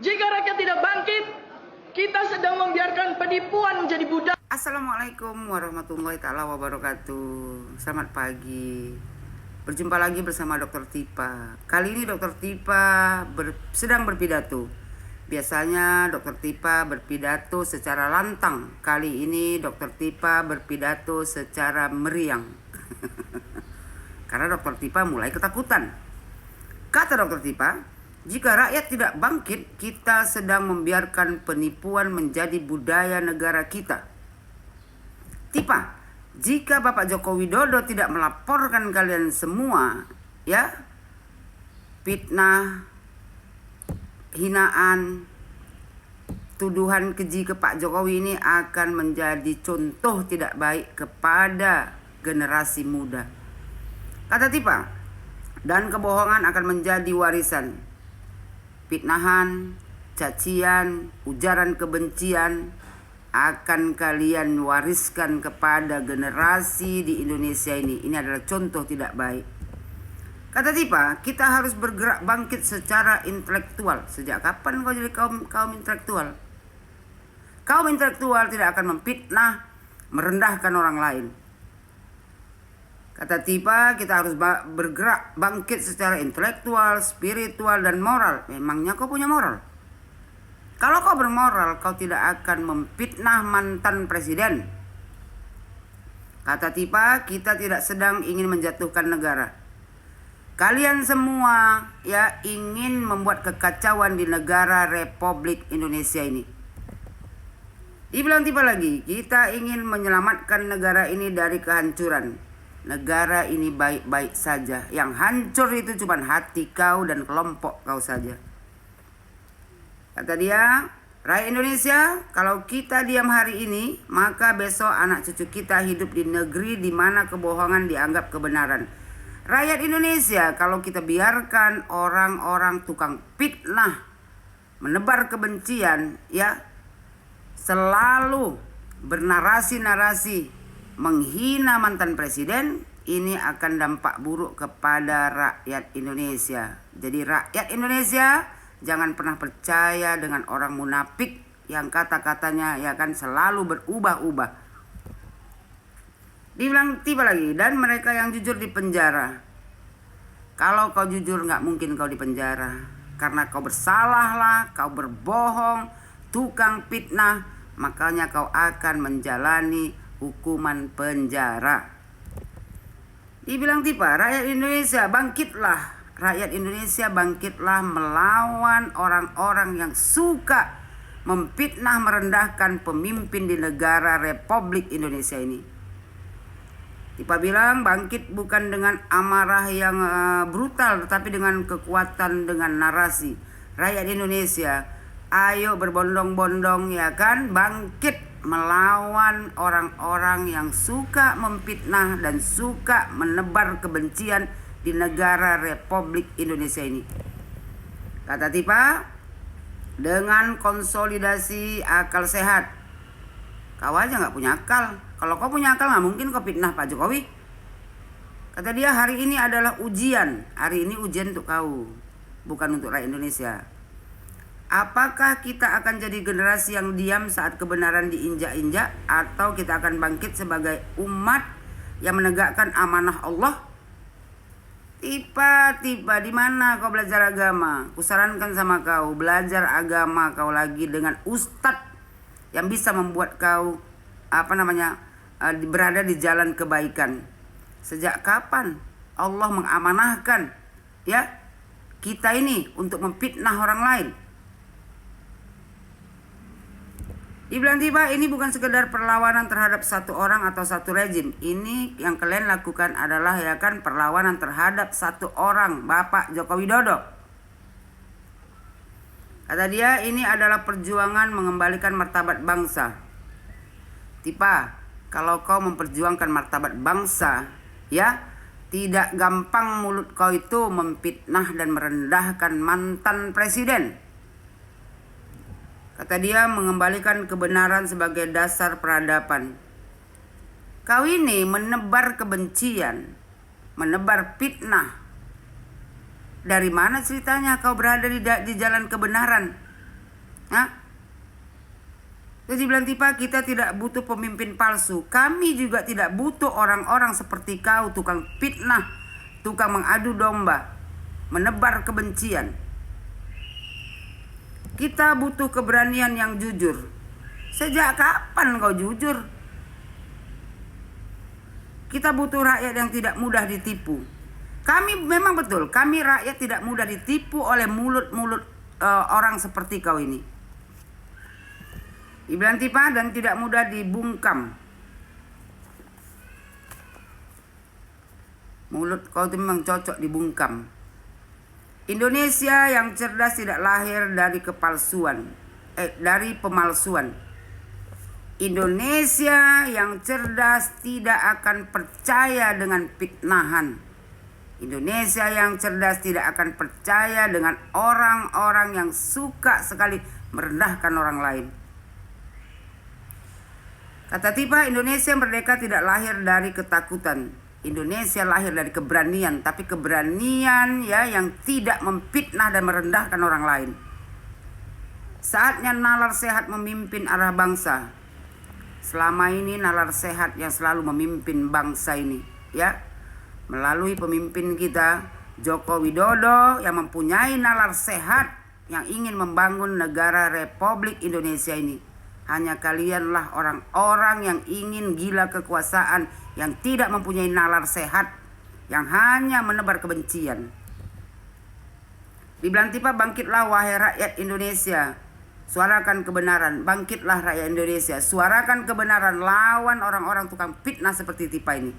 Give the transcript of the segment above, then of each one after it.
Jika rakyat tidak bangkit, kita sedang membiarkan penipuan menjadi budaya. Assalamualaikum warahmatullahi taala wabarakatuh. Selamat pagi. Berjumpa lagi bersama Dr. Tipa. Kali ini Dr. Tipa sedang berpidato. Biasanya Dr. Tipa berpidato secara lantang. Kali ini Dr. Tipa berpidato secara meriang. Karena Dr. Tipa mulai ketakutan. Kata Dr. Tipa, jika rakyat tidak bangkit, kita sedang membiarkan penipuan menjadi budaya negara kita. Tipa, jika Bapak Joko Widodo tidak melaporkan kalian semua, ya, fitnah, hinaan, tuduhan keji ke Pak Jokowi ini akan menjadi contoh tidak baik kepada generasi muda. Kata Tipa, dan kebohongan akan menjadi warisan. Fitnahan, cacian, ujaran kebencian akan kalian wariskan kepada generasi di Indonesia ini. Ini adalah contoh tidak baik. Kata Tipa, kita harus bergerak bangkit secara intelektual. Sejak kapan kau jadi kaum intelektual? Kaum intelektual tidak akan memfitnah, merendahkan orang lain. Kata Tipa, kita harus bergerak bangkit secara intelektual, spiritual, dan moral. Memangnya kau punya moral? Kalau kau bermoral, kau tidak akan memfitnah mantan presiden. Kata Tipa, kita tidak sedang ingin menjatuhkan negara. Kalian semua ya ingin membuat kekacauan di negara Republik Indonesia ini. Dibilang Tipa lagi, kita ingin menyelamatkan negara ini dari kehancuran. Negara ini baik-baik saja. Yang hancur itu cuma hati kau dan kelompok kau saja. Kata dia, rakyat Indonesia, kalau kita diam hari ini, maka besok anak cucu kita hidup di negeri di mana kebohongan dianggap kebenaran. Rakyat Indonesia, kalau kita biarkan orang-orang tukang fitnah, menebar kebencian, ya, selalu bernarasi-narasi menghina mantan presiden, ini akan dampak buruk kepada rakyat Indonesia. Jadi rakyat Indonesia jangan pernah percaya dengan orang munafik yang kata-katanya ya kan selalu berubah-ubah. Dibilang Tipa lagi, dan mereka yang jujur di penjara. Kalau kau jujur nggak mungkin kau di penjara, karena kau bersalah lah, kau berbohong, tukang fitnah, makanya kau akan menjalani hukuman penjara. Dibilang Tipa, rakyat Indonesia bangkitlah. Rakyat Indonesia bangkitlah melawan orang-orang yang suka memfitnah merendahkan pemimpin di negara Republik Indonesia ini. Tipa bilang bangkit bukan dengan amarah yang brutal, tetapi dengan kekuatan, dengan narasi. Rakyat Indonesia, ayo berbondong-bondong ya kan, bangkit melawan orang-orang yang suka memfitnah dan suka menebar kebencian di negara Republik Indonesia ini. Kata Tipa, dengan konsolidasi akal sehat. Kau aja gak punya akal. Kalau kau punya akal gak mungkin kau fitnah Pak Jokowi. Kata dia, hari ini adalah ujian. Hari ini ujian untuk kau, bukan untuk rakyat Indonesia. Apakah kita akan jadi generasi yang diam saat kebenaran diinjak-injak, atau kita akan bangkit sebagai umat yang menegakkan amanah Allah? Tipa, di mana kau belajar agama? Kusarankan sama kau, belajar agama kau lagi dengan ustadz yang bisa membuat kau berada di jalan kebaikan. Sejak kapan Allah mengamanahkan ya kita ini untuk memfitnah orang lain? Dibilang Tipa, ini bukan sekedar perlawanan terhadap satu orang atau satu rejim. Ini yang kalian lakukan adalah ya kan perlawanan terhadap satu orang, Bapak Joko Widodo. Kata dia, ini adalah perjuangan mengembalikan martabat bangsa. Tipa, kalau kau memperjuangkan martabat bangsa, ya, tidak gampang mulut kau itu memfitnah dan merendahkan mantan presiden. Kata dia, mengembalikan kebenaran sebagai dasar peradaban. Kau ini menebar kebencian, menebar fitnah. Dari mana ceritanya kau berada di jalan kebenaran? Hah? Jadi bilang Tipa, kita tidak butuh pemimpin palsu. Kami juga tidak butuh orang-orang seperti kau, tukang fitnah, tukang mengadu domba, menebar kebencian. Kita butuh keberanian yang jujur. Sejak kapan kau jujur? Kita butuh rakyat yang tidak mudah ditipu. Kami memang betul, kami rakyat tidak mudah ditipu oleh mulut-mulut orang seperti kau ini. Dibilang Tipa, dan tidak mudah dibungkam. Mulut kau itu memang cocok dibungkam. Indonesia yang cerdas tidak lahir dari dari pemalsuan. Indonesia yang cerdas tidak akan percaya dengan fitnahan. Indonesia yang cerdas tidak akan percaya dengan orang-orang yang suka sekali merendahkan orang lain. Kata Tipa, Indonesia merdeka tidak lahir dari ketakutan. Indonesia lahir dari keberanian, tapi keberanian ya yang tidak memfitnah dan merendahkan orang lain. Saatnya nalar sehat memimpin arah bangsa. Selama ini nalar sehat yang selalu memimpin bangsa ini, ya. Melalui pemimpin kita Joko Widodo yang mempunyai nalar sehat yang ingin membangun negara Republik Indonesia ini. Hanya kalianlah orang-orang yang ingin gila kekuasaan, yang tidak mempunyai nalar sehat, yang hanya menebar kebencian. Dibilang Tipa, bangkitlah wahai rakyat Indonesia, suarakan kebenaran. Bangkitlah rakyat Indonesia, suarakan kebenaran, lawan orang-orang tukang fitnah seperti Tipa ini.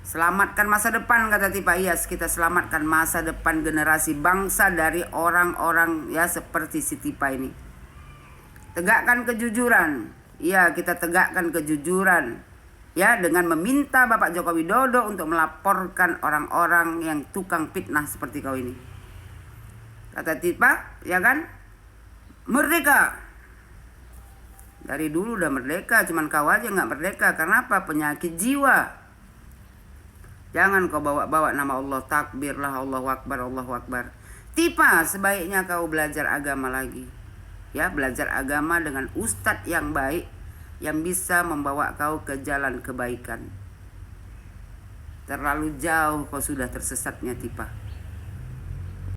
Selamatkan masa depan, kata Tipa Iyas. Kita selamatkan masa depan generasi bangsa dari orang-orang ya seperti si Tipa ini. Tegakkan kejujuran. Ya, kita tegakkan kejujuran. Ya, dengan meminta Bapak Joko Widodo untuk melaporkan orang-orang yang tukang fitnah seperti kau ini. Kata Tipa, ya kan? Merdeka. Dari dulu udah merdeka, cuman kau aja nggak merdeka. Karena apa? Penyakit jiwa. Jangan kau bawa-bawa nama Allah, takbirlah, Allahu Akbar, Allahu Akbar. Tipa, sebaiknya kau belajar agama lagi. Ya, belajar agama dengan ustadz yang baik, yang bisa membawa kau ke jalan kebaikan. Terlalu jauh kau sudah tersesatnya Tipa.